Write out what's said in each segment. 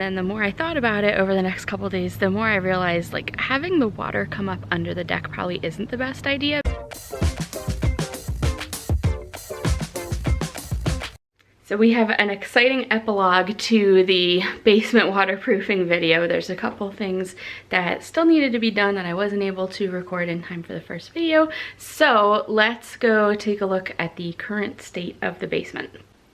And the more I thought about it over the next couple days, the more I realized like having the water come up under the deck probably isn't the best idea. So we have an exciting epilogue to the basement waterproofing video. There's a couple things that still needed to be done that I wasn't able to record in time for the first video. So let's go take a look at the current state of the basement.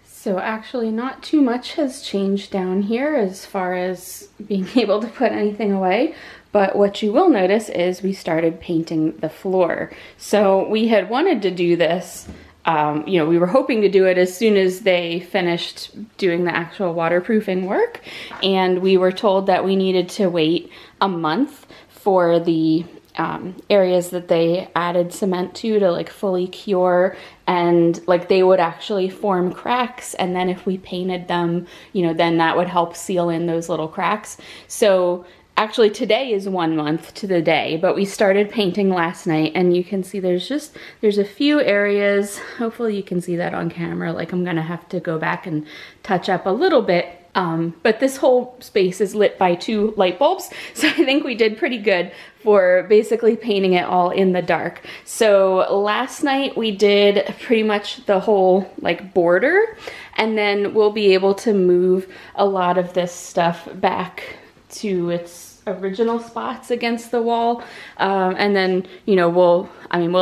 So actually not too much has changed down here as far as being able to put anything away. But what you will notice is we started painting the floor. So we had wanted to do this, you know, we were hoping to do it as soon as they finished doing the actual waterproofing work. And we were told that we needed to wait a month for the areas that they added cement to like fully cure, and like they would actually form cracks, and then if we painted them, you know, then that would help seal in those little cracks. So actually today is 1 month to the day, but we started painting last night, and you can see there's a few areas, hopefully you can see that on camera, like I'm gonna have to go back and touch up a little bit. But this whole space is lit by 2 light bulbs, so I think we did pretty good for basically painting it all in the dark. So last night we did pretty much the whole like border, and then we'll be able to move a lot of this stuff back to its original spots against the wall, and then, you know, we'll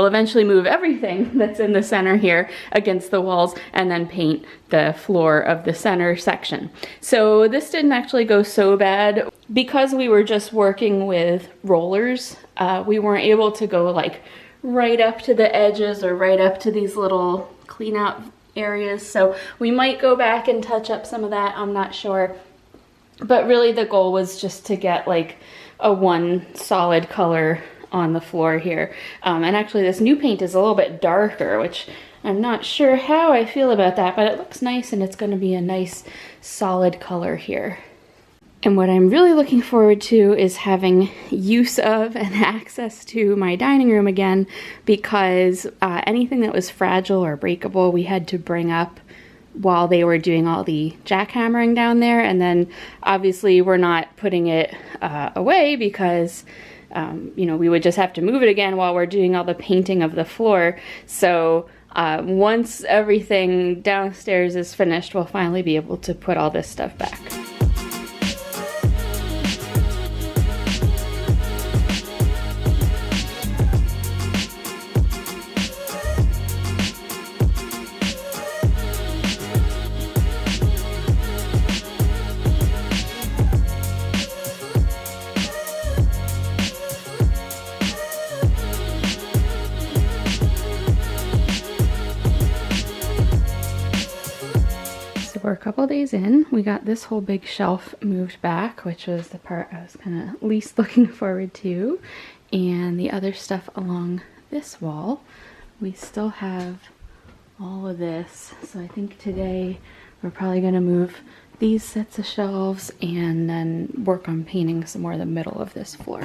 eventually move everything that's in the center here against the walls and then paint the floor of the center section. So this didn't actually go so bad because we were just working with rollers. We weren't able to go like right up to the edges or right up to these little clean out areas, so we might go back and touch up some of that, I'm not sure. But really the goal was just to get like a one solid color on the floor here. And actually this new paint is a little bit darker, which I'm not sure how I feel about that, but it looks nice, and it's going to be a nice solid color here. And what I'm really looking forward to is having use of and access to my dining room again, because anything that was fragile or breakable we had to bring up while they were doing all the jackhammering down there, and then obviously we're not putting it away because you know, we would just have to move it again while we're doing all the painting of the floor. So once everything downstairs is finished, we'll finally be able to put all this stuff back. We're a couple days in. We got this whole big shelf moved back, which was the part I was kind of least looking forward to. And the other stuff along this wall, we still have all of this. So I think today we're probably going to move these sets of shelves and then work on painting some more of the middle of this floor.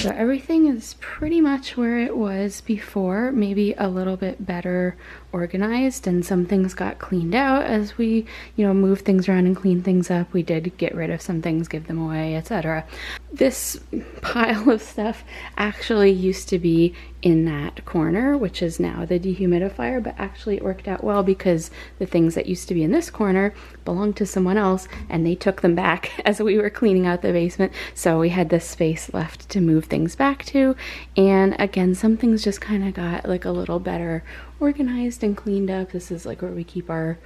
So everything is pretty much where it was before, maybe a little bit better organized, and some things got cleaned out as we, you know, moved things around and cleaned things up. We did get rid of some things, give them away, etc. This pile of stuff actually used to be in that corner, which is now the dehumidifier, but actually it worked out well because the things that used to be in this corner belonged to someone else, and they took them back as we were cleaning out the basement. So we had this space left to move things back to. And again, some things just kind of got like a little better organized and cleaned up. This is like where we keep our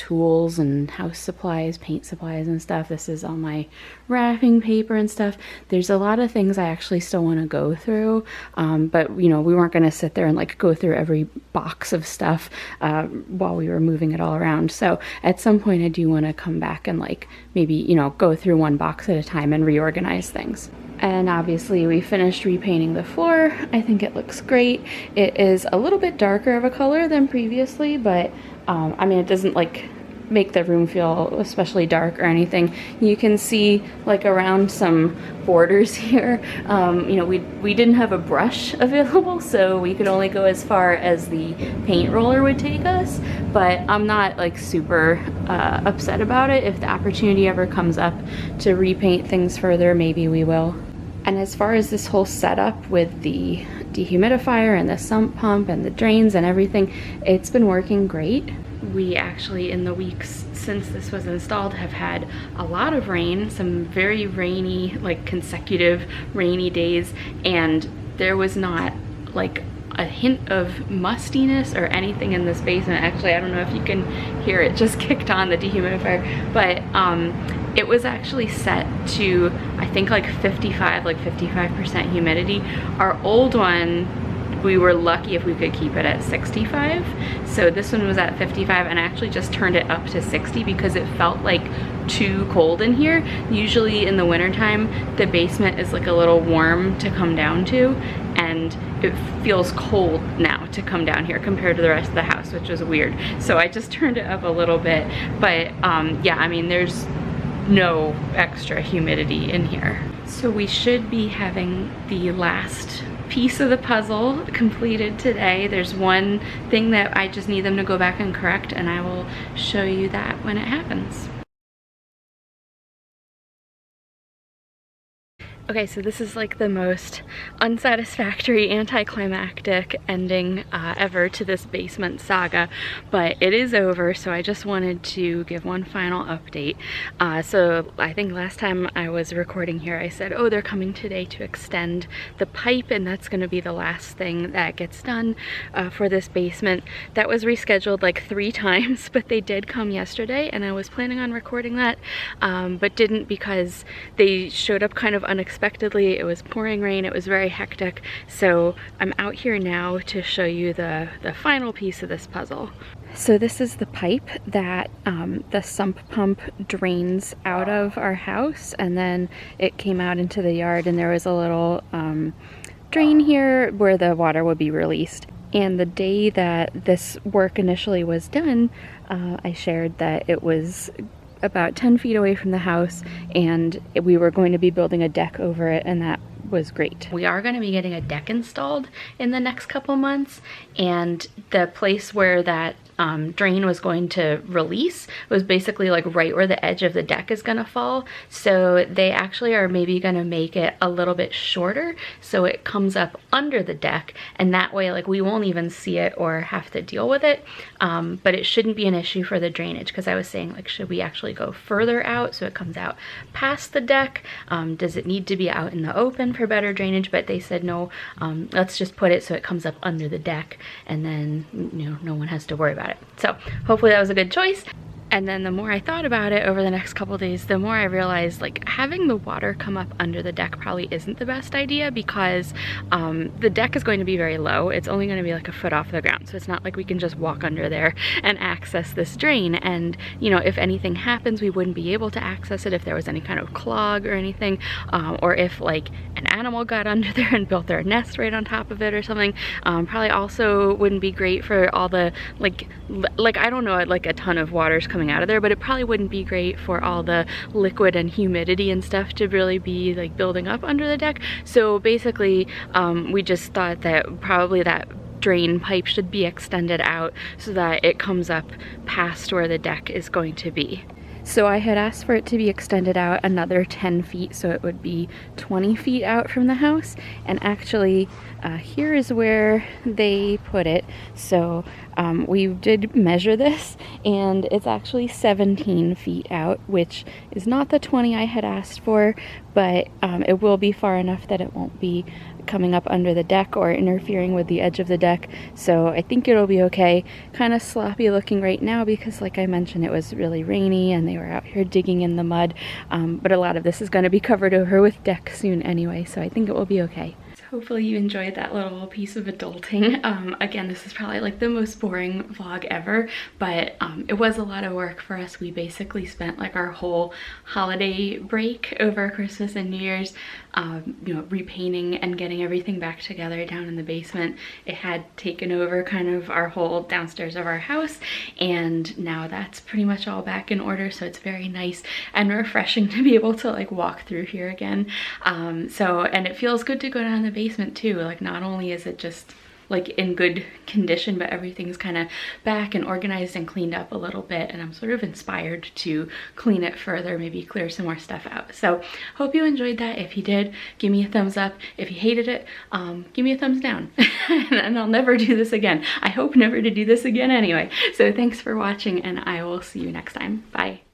tools and house supplies, paint supplies and stuff. This is all my wrapping paper and stuff. There's a lot of things I actually still want to go through, but you know, we weren't going to sit there and like go through every box of stuff while we were moving it all around. So at some point I do want to come back and like maybe, you know, go through one box at a time and reorganize things. And obviously we finished repainting the floor. I think it looks great. It is a little bit darker of a color than previously, but I mean, it doesn't like make the room feel especially dark or anything. You can see like around some borders here, you know, we didn't have a brush available, so we could only go as far as the paint roller would take us, but I'm not like super upset about it. If the opportunity ever comes up to repaint things further, maybe we will. And as far as this whole setup with the dehumidifier and the sump pump and the drains and everything, it's been working great. We actually, in the weeks since this was installed, have had a lot of rain, some very rainy, like consecutive rainy days, and there was not like a hint of mustiness or anything in this basement. Actually, I don't know if you can hear it just kicked on, the dehumidifier, but it was actually set to, I think, like 55% humidity. Our old one, we were lucky if we could keep it at 65. So this one was at 55, and I actually just turned it up to 60 because it felt like too cold in here. Usually in the wintertime, the basement is like a little warm to come down to, and it feels cold now to come down here compared to the rest of the house, which was weird. So I just turned it up a little bit, but yeah, I mean, there's no extra humidity in here. So we should be having the last piece of the puzzle completed today. There's one thing that I just need them to go back and correct, and I will show you that when it happens. Okay, so this is like the most unsatisfactory, anticlimactic ending ever to this basement saga, but it is over, so I just wanted to give one final update. So I think last time I was recording here, I said, oh, they're coming today to extend the pipe, and that's gonna be the last thing that gets done for this basement. That was rescheduled like 3 times, but they did come yesterday, and I was planning on recording that, but didn't because they showed up kind of unexpectedly. It was pouring rain, it was very hectic, so I'm out here now to show you the final piece of this puzzle. So this is the pipe that the sump pump drains out of our house, and then it came out into the yard, and there was a little drain here where the water would be released. And the day that this work initially was done, I shared that it was about 10 feet away from the house, and we were going to be building a deck over it, and that was great. We are going to be getting a deck installed in the next couple months, and the place where that drain was going to release was basically like right where the edge of the deck is going to fall. So they actually are maybe going to make it a little bit shorter so it comes up under the deck, and that way like we won't even see it or have to deal with it. But it shouldn't be an issue for the drainage, because I was saying, like, should we actually go further out so it comes out past the deck? Does it need to be out in the open for better drainage? But they said no, let's just put it so it comes up under the deck, and then, you know, no one has to worry about it. So hopefully that was a good choice. And then the more I thought about it over the next couple days, the more I realized like having the water come up under the deck probably isn't the best idea, because the deck is going to be very low. It's only going to be like a foot off the ground, so it's not like we can just walk under there and access this drain. And you know, if anything happens, we wouldn't be able to access it if there was any kind of clog or anything, or if like an animal got under there and built their nest right on top of it or something. Probably also wouldn't be great for all the like I don't know, like a ton of water's coming out of there, but it probably wouldn't be great for all the liquid and humidity and stuff to really be like building up under the deck. So basically we just thought that probably that drain pipe should be extended out so that it comes up past where the deck is going to be. So I had asked for it to be extended out another 10 feet, so it would be 20 feet out from the house. And actually, here is where they put it. So we did measure this, and it's actually 17 feet out, which is not the 20 I had asked for, but it will be far enough that it won't be coming up under the deck or interfering with the edge of the deck, so I think it'll be okay. Kind of sloppy looking right now because, like I mentioned, it was really rainy and they were out here digging in the mud, but a lot of this is going to be covered over with deck soon anyway, so I think it will be okay. Hopefully you enjoyed that little piece of adulting. Again, this is probably like the most boring vlog ever, but it was a lot of work for us. We basically spent like our whole holiday break over Christmas and New Year's, you know, repainting and getting everything back together down in the basement. It had taken over kind of our whole downstairs of our house, and now that's pretty much all back in order, so it's very nice and refreshing to be able to like walk through here again. And it feels good to go down the basement too. Like, not only is it just like in good condition, but everything's kind of back and organized and cleaned up a little bit, and I'm sort of inspired to clean it further, maybe clear some more stuff out. So hope you enjoyed that. If you did, give me a thumbs up. If you hated it, give me a thumbs down. And I'll never do this again. I hope never to do this again anyway. So thanks for watching, and I will see you next time. Bye.